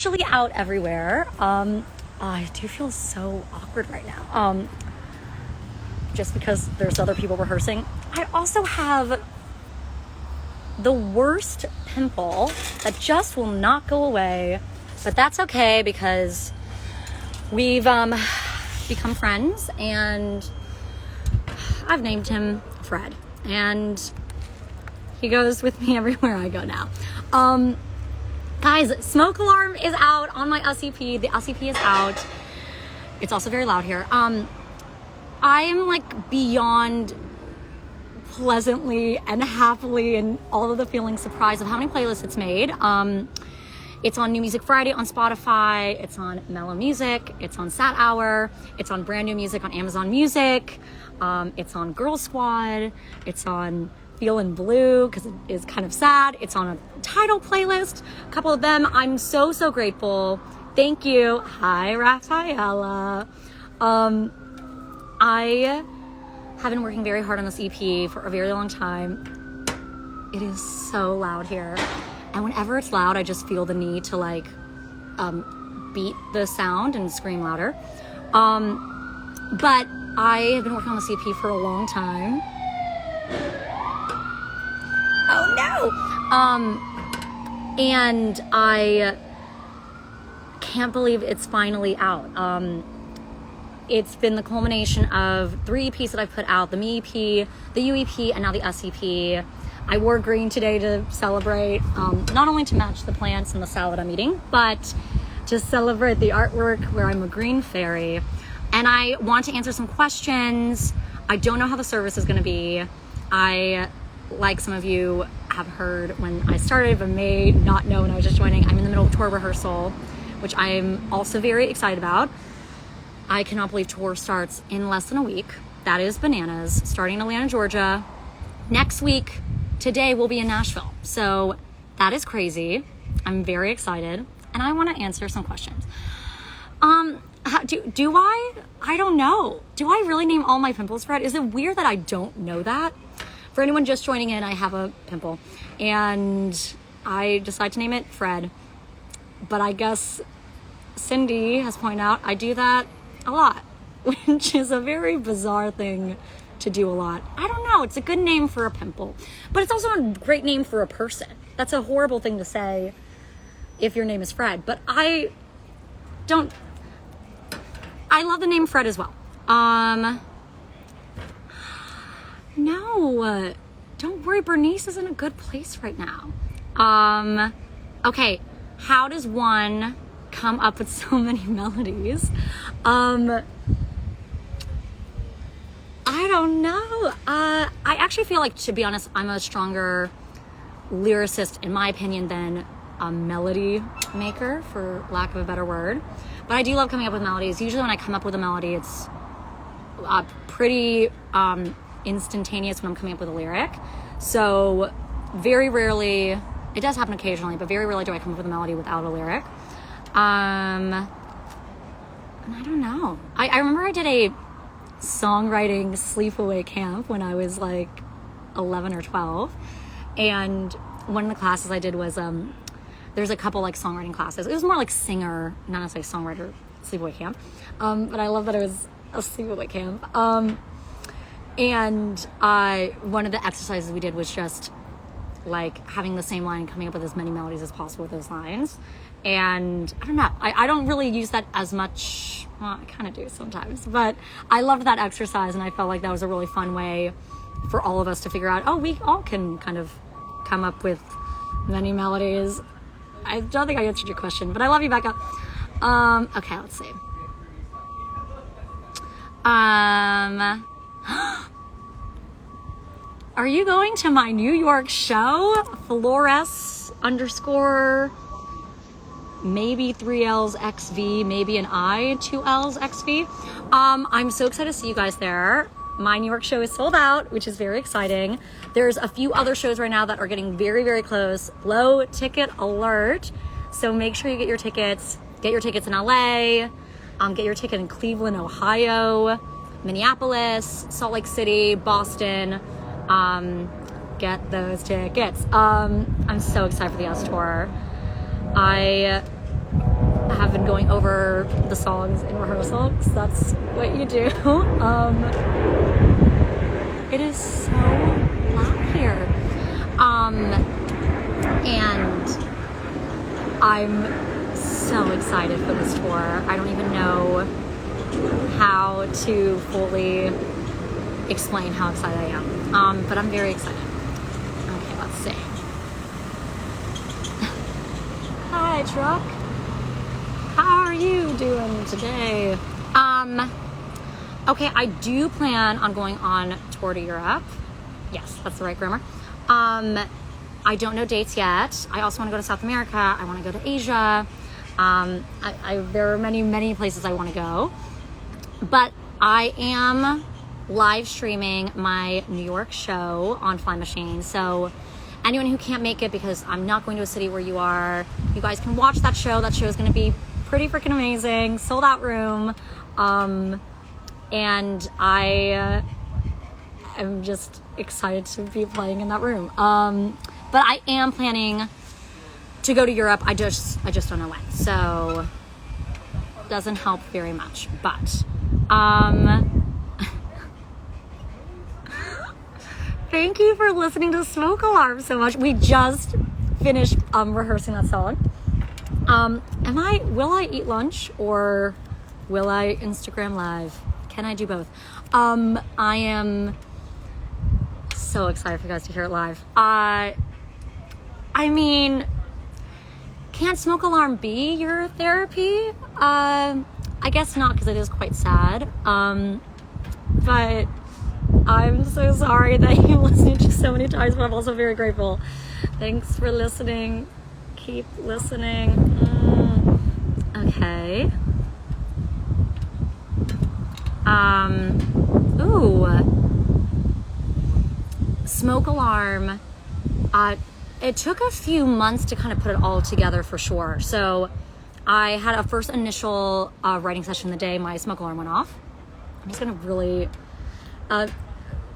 Actually out everywhere. I do feel so awkward right now. Just because there's other people rehearsing. I also have the worst pimple that just will not go away, but that's okay because we've become friends and I've named him Fred and he goes with me everywhere I go now. Guys, smoke alarm is out on my SCP. The SCP is out. It's also very loud here. I am like beyond pleasantly and happily and all of the feelings surprised of how many playlists it's made. It's on New Music Friday on Spotify. It's on Mellow Music. It's on Sat Hour. It's on Brand New Music on Amazon Music. It's on Girl Squad. It's on Feelin' Blue because it is kind of sad. It's on a Tidal playlist. A couple of them. I'm so grateful. Thank you. Hi, Rafaela. I have been working very hard on this EP for a very long time. It is so loud here. And whenever it's loud, I just feel the need to like beat the sound and scream louder. But I have been working on this EP for a long time. Oh no! And I can't believe it's finally out. It's been the culmination of 3 EPs that I've put out, the Me EP, the U EP, and now the SEP. I wore green today to celebrate, not only to match the plants and the salad I'm eating, but to celebrate the artwork where I'm a green fairy. And I want to answer some questions. I don't know how the service is gonna be. Like some of you have heard when I started, but may not know when I was just joining, I'm in the middle of tour rehearsal, which I'm also very excited about. I cannot believe tour starts in less than a week. That is bananas. Starting in Atlanta, Georgia. Next week, today we'll be in Nashville. So that is crazy. I'm very excited. And I want to answer some questions. Do I? I don't know. Do I really name all my pimples Fred? Is it weird that I don't know that? For anyone just joining in, I have a pimple and I decide to name it Fred. But I guess Cindy has pointed out I do that a lot, which is a very bizarre thing to do a lot. I don't know. It's a good name for a pimple, but it's also a great name for a person. That's a horrible thing to say if your name is Fred, but I love the name Fred as well. No, don't worry. Bernice is in a good place right now. Okay. How does one come up with so many melodies? I don't know. I actually feel like, to be honest, I'm a stronger lyricist, in my opinion, than a melody maker, for lack of a better word. But I do love coming up with melodies. Usually when I come up with a melody, it's pretty instantaneous when I'm coming up with a lyric. So very rarely, it does happen occasionally, but very rarely do I come up with a melody without a lyric. And I don't know. I remember I did a songwriting sleepaway camp when I was like 11 or 12. And one of the classes I did was, there's a couple like songwriting classes. It was more like singer, not necessarily songwriter sleepaway camp. But I love that it was a sleepaway camp. And one of the exercises we did was just like having the same line, coming up with as many melodies as possible with those lines. And I don't know, I don't really use that as much. Well, I kind of do sometimes, but I loved that exercise and I felt like that was a really fun way for all of us to figure out, oh, we all can kind of come up with many melodies. I don't think I answered your question, but I love you, Becca. Okay, let's see. Are you going to my New York show? Flores _ maybe 3Ls XV, maybe an I, 2Ls XV. I'm so excited to see you guys there. My New York show is sold out, which is very exciting. There's a few other shows right now that are getting very close. Low ticket alert. So make sure you get your tickets. Get your tickets in LA. Get your ticket in Cleveland, Ohio, Minneapolis, Salt Lake City, Boston. Get those tickets. I'm so excited for the US tour. I have been going over the songs in rehearsal, because that's what you do. It is so loud here. And I'm so excited for this tour. I don't even know how to fully explain how excited I am. But I'm very excited. Okay, let's see. Hi, truck. How are you doing today? Okay, I do plan on going on tour to Europe. Yes, that's the right grammar. I don't know dates yet. I also want to go to South America. I want to go to Asia. There are many places I want to go. But I am live streaming my New York show on Fly Machine. So anyone who can't make it, because I'm not going to a city where you are, you guys can watch that show. That show is going to be pretty freaking amazing. Sold out room. And I am just excited to be playing in that room. But I am planning to go to Europe. I just don't know when. So doesn't help very much. But thank you for listening to Smoke Alarm so much. We just finished rehearsing that song. Will I eat lunch or will I Instagram live? Can I do both? I am so excited for you guys to hear it live. I mean, can't Smoke Alarm be your therapy? I guess not, because it is quite sad. But I'm so sorry that you listened to so many times, but I'm also very grateful. Thanks for listening. Keep listening. Okay. Smoke Alarm. It took a few months to kind of put it all together for sure. So I had a first initial writing session the day my smoke alarm went off. I'm just gonna really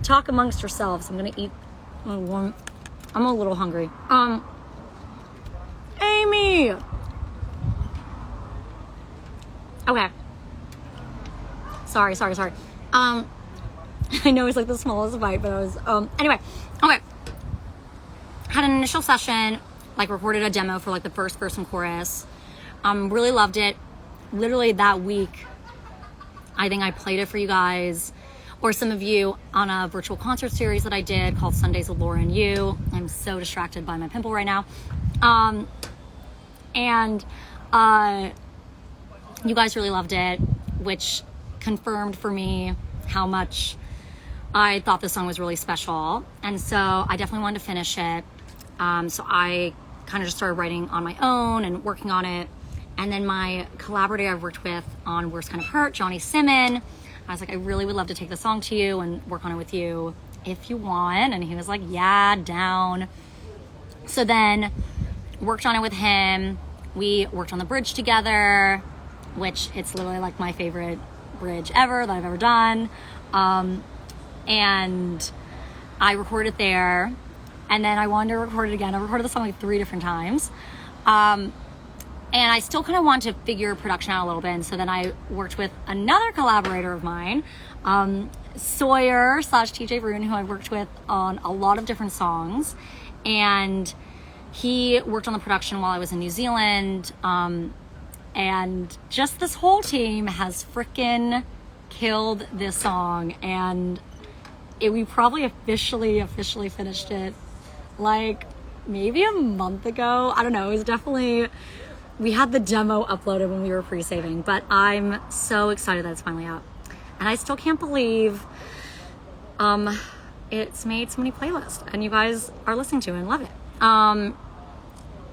talk amongst yourselves. I'm gonna eat. I'm a little hungry. Amy. Okay. Sorry. I know it's like the smallest bite, but I was anyway. Okay. Had an initial session, like recorded a demo for like the first verse and chorus. Really loved it. Literally that week, I think I played it for you guys, or some of you, on a virtual concert series that I did called Sundays with Laura and You. I'm so distracted by my pimple right now. And you guys really loved it, which confirmed for me how much I thought this song was really special. And so I definitely wanted to finish it. So I kind of just started writing on my own and working on it. And then my collaborator I've worked with on Worst Kind of Hurt, Johnny Simon, I was like, I really would love to take the song to you and work on it with you if you want. And he was like, yeah, down. So then worked on it with him. We worked on the bridge together, which it's literally like my favorite bridge ever that I've ever done. And I recorded it there, and then I wanted to record it again. I recorded the song like 3 different times. And I still kind of want to figure production out a little bit. And so then I worked with another collaborator of mine, Sawyer / TJ Rune, who I worked with on a lot of different songs. And he worked on the production while I was in New Zealand. And just this whole team has freaking killed this song. And we probably officially finished it like maybe a month ago. I don't know. It was definitely... We had the demo uploaded when we were pre-saving, but I'm so excited that it's finally out. And I still can't believe it's made so many playlists and you guys are listening to it and love it.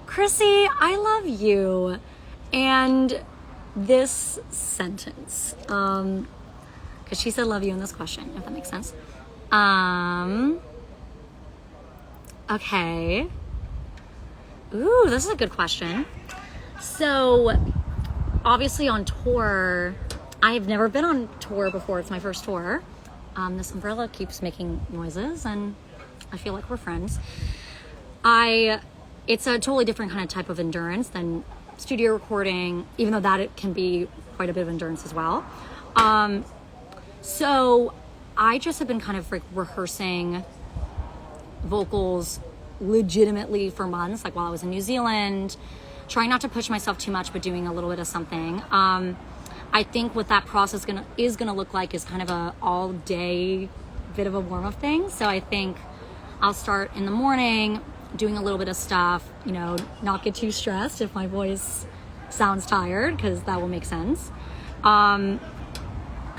Chrissy, I love you. And this sentence, because she said love you in this question, if that makes sense. Okay. Ooh, this is a good question. So, obviously on tour, I've never been on tour before. It's my first tour. This umbrella keeps making noises and I feel like we're friends. It's a totally different kind of type of endurance than studio recording, even though that it can be quite a bit of endurance as well. So I just have been kind of like rehearsing vocals legitimately for months, like while I was in New Zealand, trying not to push myself too much, but doing a little bit of something. I think what that process is gonna look like is kind of a all day bit of a warm up thing. So I think I'll start in the morning doing a little bit of stuff, you know, not get too stressed if my voice sounds tired, because that will make sense. Go on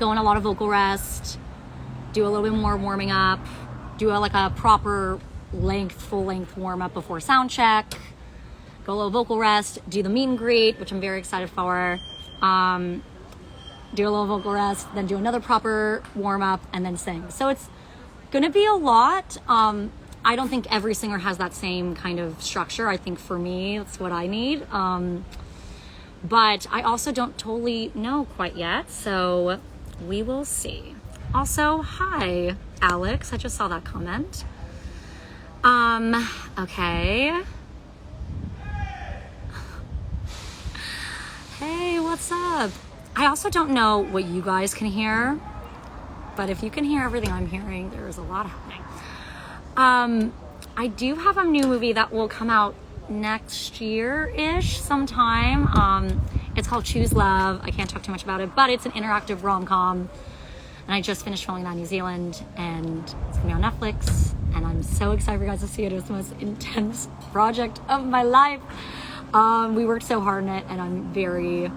a lot of vocal rest, do a little bit more warming up, do like a proper full length warm up before sound check, go a little vocal rest, do the meet and greet, which I'm very excited for. Do a little vocal rest, then do another proper warm up, and then sing. So it's gonna be a lot. I don't think every singer has that same kind of structure. I think for me, that's what I need. But I also don't totally know quite yet, so we will see. Also, hi, Alex. I just saw that comment. Okay. Hey, what's up? I also don't know what you guys can hear, but if you can hear everything I'm hearing, there is a lot happening. I do have a new movie that will come out next year-ish sometime. It's called Choose Love. I can't talk too much about it, but it's an interactive rom-com. And I just finished filming that in New Zealand, and it's gonna be on Netflix. And I'm so excited for you guys to see it. It was the most intense project of my life. We worked so hard on it, and I'm very,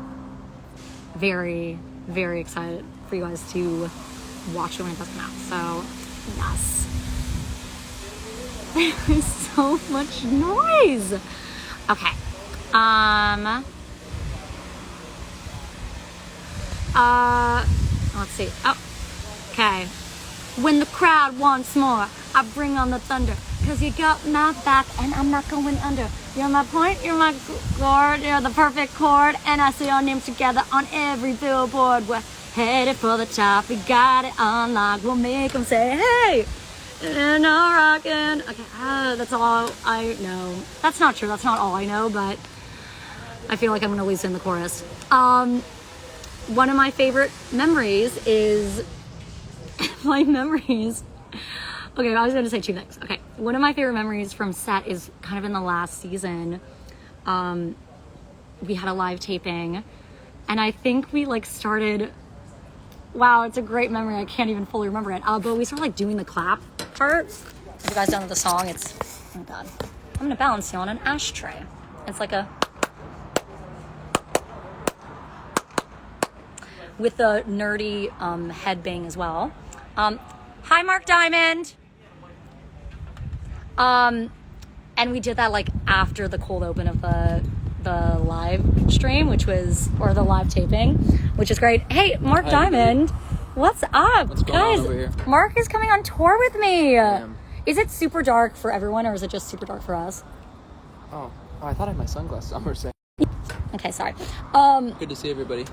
very, very excited for you guys to watch it when it does come out. So, yes. There is so much noise. Okay. Let's see. Oh, okay. When the crowd wants more, I bring on the thunder. Cause you got my back and I'm not going under. You're my point, you're my chord, you're the perfect chord. And I see our names together on every billboard. We're headed for the top, we got it unlocked. We'll make them say, hey, and I'm rockin'. Okay, that's all I know. That's not true, that's not all I know, but I feel like I'm gonna lose in the chorus. One of my favorite memories is okay, I was going to say two things. Okay, one of my favorite memories from set is kind of in the last season. We had a live taping, and I think we like started, wow, it's a great memory. I can't even fully remember it. But we started like doing the clap part. Have you guys done the song? It's, oh God, I'm going to balance you on an ashtray. It's like a, with a nerdy head bang as well. Hi, Mark Diamond. And we did that like after the cold open of the live stream, or the live taping, which is great. Hey, Mark Diamond, what's up? What's going guys? On over here? Mark is coming on tour with me. Damn. Is it super dark for everyone, or is it just super dark for us? Oh, I thought I had my sunglasses on for a second. Okay, sorry. Good to see everybody.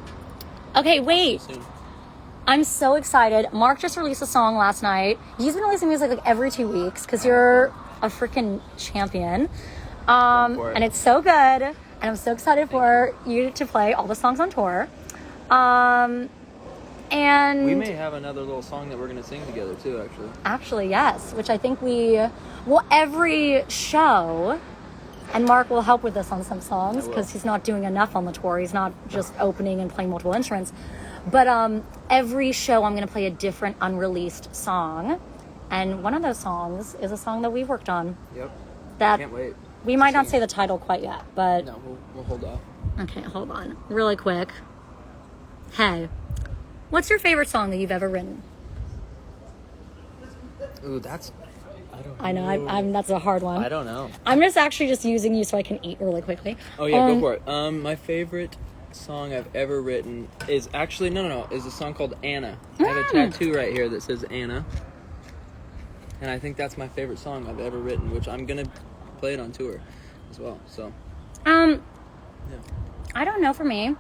Okay, wait. Soon. I'm so excited. Mark just released a song last night. He's been releasing music like every 2 weeks because you're a freaking champion. And it's so good. And I'm so excited for you to play all the songs on tour. And we may have another little song that we're going to sing together too, actually. Actually, yes. Which I think every show, and Mark will help with this on some songs because he's not doing enough on the tour. He's not just opening and playing multiple instruments. But every show I'm going to play a different unreleased song. And one of those songs is a song that we've worked on. Yep. That can't wait. We might not say the title quite yet, but... No, we'll hold off. Okay, hold on. Really quick. Hey, what's your favorite song that you've ever written? Ooh, that's... I know, I'm that's a hard one. I don't know. I'm just using you so I can eat really quickly. Oh, yeah, go for it. My favorite song I've ever written is actually... No. Is a song called Anna. I have a tattoo right here that says Anna. And I think that's my favorite song I've ever written, which I'm going to play it on tour as well, so... Yeah. I don't know for me.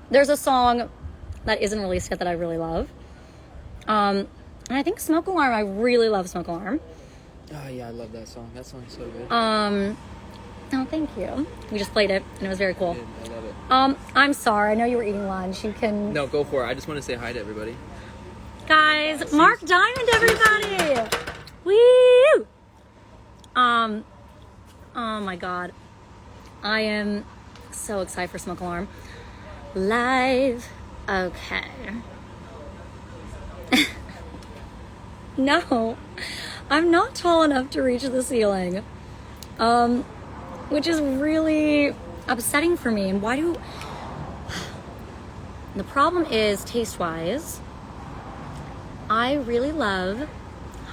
There's a song that isn't released yet that I really love. And I think Smoke Alarm, I really love Smoke Alarm. Oh, yeah, I love that song. That song's so good. Oh, thank you. We just played it, and it was very cool. I love it. I'm sorry. I know you were eating lunch. You can... No, go for it. I just want to say hi to everybody. Guys, Mark Diamond, everybody! Woo! Oh my God. I am so excited for Smoke Alarm. Live. Okay. No, I'm not tall enough to reach the ceiling. Which is really upsetting for me. And the problem is, taste-wise, I really love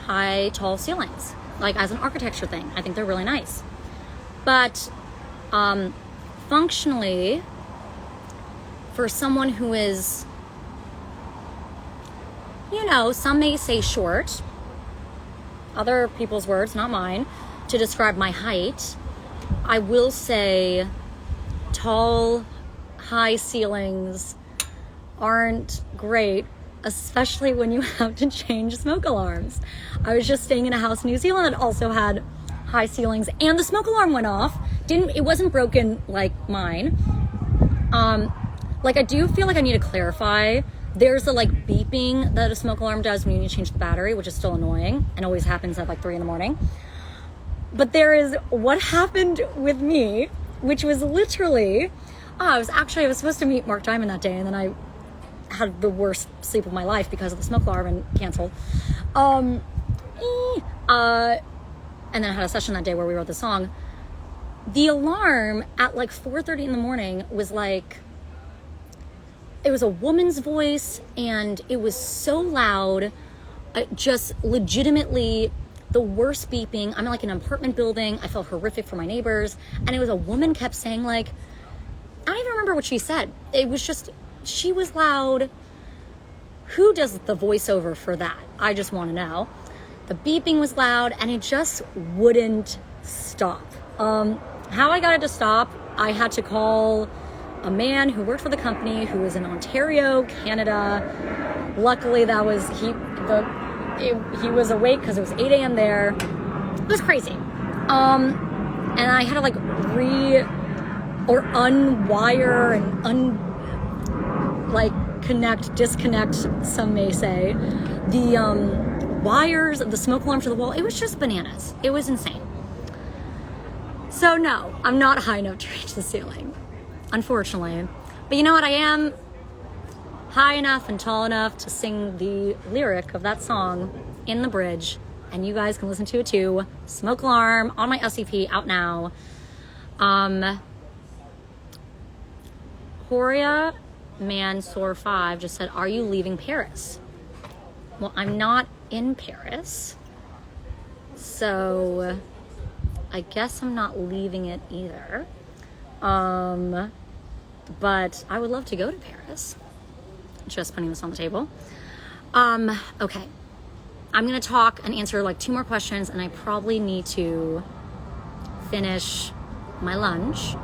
high, tall ceilings. Like, as an architecture thing, I think they're really nice. But, functionally, for someone who is, some may say short, other people's words, not mine, to describe my height, I will say tall, high ceilings aren't great, especially when you have to change smoke alarms. I was just staying in a house in New Zealand that also had high ceilings, and the smoke alarm went off. It wasn't broken like mine. I do feel like I need to clarify. There's the beeping that a smoke alarm does when you need to change the battery, which is still annoying and always happens at 3 a.m. But there is what happened with me, which was literally, I was supposed to meet Mark Diamond that day, and then I had the worst sleep of my life because of the smoke alarm and canceled. And then I had a session that day where we wrote the song. The alarm at 4:30 in the morning was it was a woman's voice, and it was so loud, just legitimately the worst beeping. I'm in an apartment building. I felt horrific for my neighbors. And it was a woman kept saying I don't even remember what she said. It was just, she was loud. Who does the voiceover for that? I just want to know. The beeping was loud, and it just wouldn't stop. How I got it to stop, I had to call a man who worked for the company who was in Ontario, Canada. Luckily, that was he was awake because it was 8 a.m. there. It was crazy. And I had to unwire and disconnect, some may say, the wires of the smoke alarm to the wall. It was just bananas. It was insane. So no, I'm not high enough to reach the ceiling, unfortunately. But you know what? I am high enough and tall enough to sing the lyric of that song in the bridge, and you guys can listen to it too. Smoke Alarm on my SCP, out now. Horia Mansour 5 just said, "Are you leaving Paris?" Well, I'm not in Paris, so I guess I'm not leaving it either. But I would love to go to Paris. Just putting this on the table. Okay. I'm going to talk and answer 2 more questions, and I probably need to finish my lunch.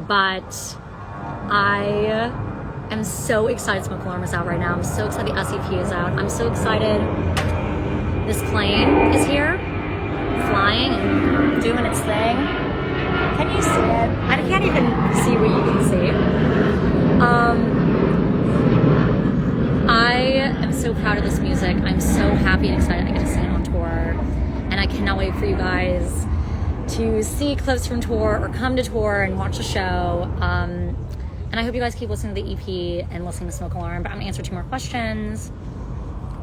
But I am so excited Smoke Alarm is out right now. I'm so excited the SCP is out. I'm so excited this plane is here, flying and doing its thing. Can you see it? I can't even see what you can see. I am so proud of this music. I'm so happy and excited I get to sing it on tour. And I cannot wait for you guys to see clips from tour or come to tour and watch the show. And I hope you guys keep listening to the EP and listening to Smoke Alarm. But I'm going to answer 2 more questions.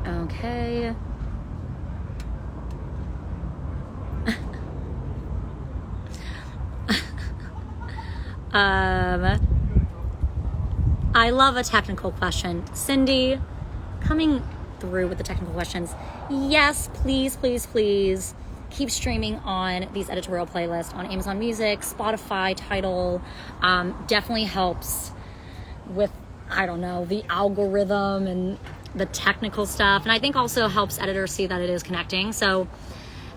Okay. I love a technical question. Cindy, coming through with the technical questions. Yes, please, please, please keep streaming on these editorial playlists on Amazon Music, Spotify, Tidal. Definitely helps with, the algorithm and the technical stuff. And I think also helps editors see that it is connecting. So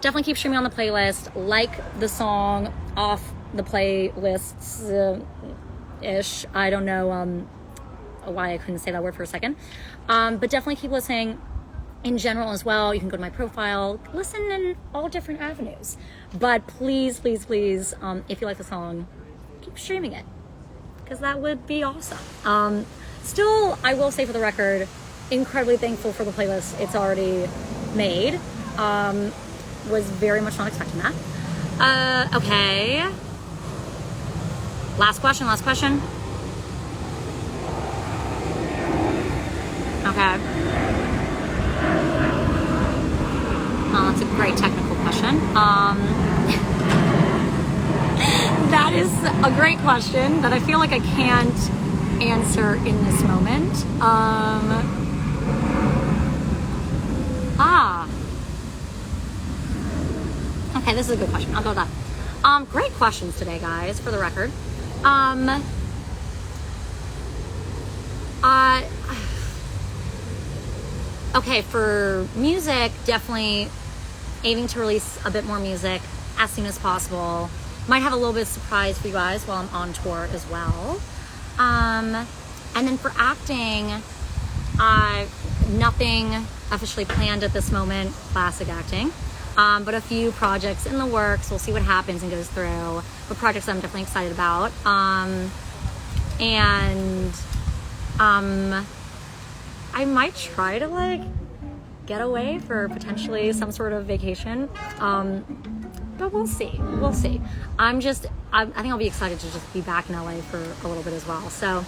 definitely keep streaming on the playlist. Like the song off the playlists ish. I don't know why I couldn't say that word for a second. But definitely keep listening. in general as well. You can go to my profile, listen in all different avenues. But please, please, please, if you like the song, keep streaming it, because that would be awesome. Still, I will say for the record, incredibly thankful for the playlist it's already made. Was very much not expecting that. Okay. Last question. Okay. Oh, that's a great technical question. That is a great question that I feel like I can't answer in this moment. Okay, this is a good question. I'll go with that. Great questions today, guys, for the record. Okay, for music, definitely aiming to release a bit more music as soon as possible. Might have a little bit of surprise for you guys while I'm on tour as well. And then for acting, nothing officially planned at this moment, classic acting. But a few projects in the works. We'll see what happens and goes through. But projects I'm definitely excited about. I might try to like get away for potentially some sort of vacation. But we'll see. I think I'll be excited to just be back in LA for a little bit as well. So,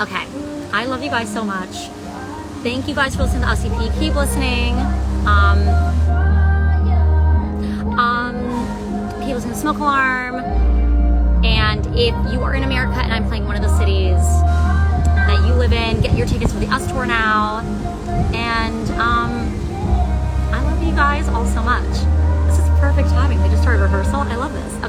okay. I love you guys so much. Thank you guys for listening to OCP. Keep listening. Keep listening to Smoke Alarm. And if you are in America and I'm playing one of the cities that you live in, get your tickets for the US tour now. And I love you guys all so much. This is perfect timing. We just started rehearsal. I love this. Okay.